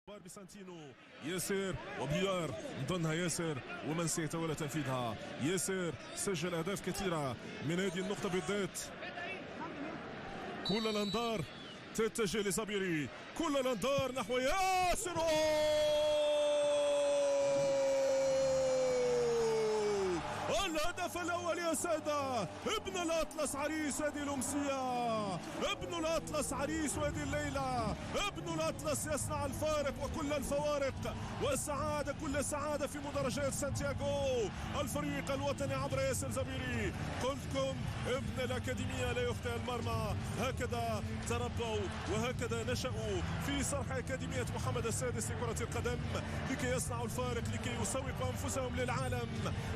بسانتينو ياسر وبيار ضمنها ياسر ومن سيتولى تنفيذها. ياسر سجل اهداف كثيره من هذه النقطه بالذات. كل الانظار تتجه لصبيري، كل الانظار نحو ياسر. الهدف الاول يا ساده، ابن الاطلس عريس هذه الامسيه، ابن الاطلس عريس هذه الليله، ابن الاطلس يصنع الفارق وكل الفوارق والسعاده، كل سعاده في مدرجات سانتياغو الفريق الوطني عبر ياسر زبيري. قلتكم ابن الاكاديميه لا يخطئ المرمى، هكذا تربوا وهكذا نشأوا في صرح اكاديميه محمد السادس لكره القدم لكي يصنعوا الفارق، لكي يسوقوا انفسهم للعالم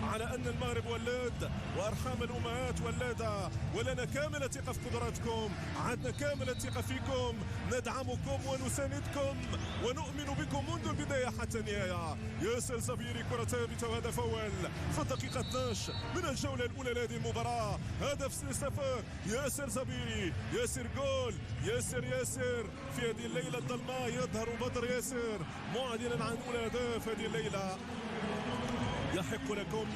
على ان المغرب ولاد وارحام الامهات ولاده، ولنا كامل ثقه في قدراتكم، عندنا كامل الثقه فيكم، ندعمكم ونساندكم ونؤمن بكم منذ البدايه حتى النهايه. ياسر زبيري كره ثابته وهدف اول في الدقيقه 12 من الجوله الاولى لهذه المباراه، هدف 0-0. ياسر زبيري، ياسر جول، ياسر في هذه الليله الظلماء يظهر بدر ياسر معلنا عن اولى اهداف هذه الليله. يحق لكم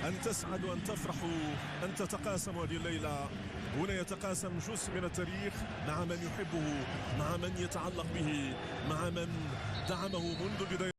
أن تسعدوا، أن تفرحوا، أن تتقاسموا هذه الليلة. هنا يتقاسم جزء من التاريخ مع من يحبه، مع من يتعلق به، مع من دعمه منذ البداية.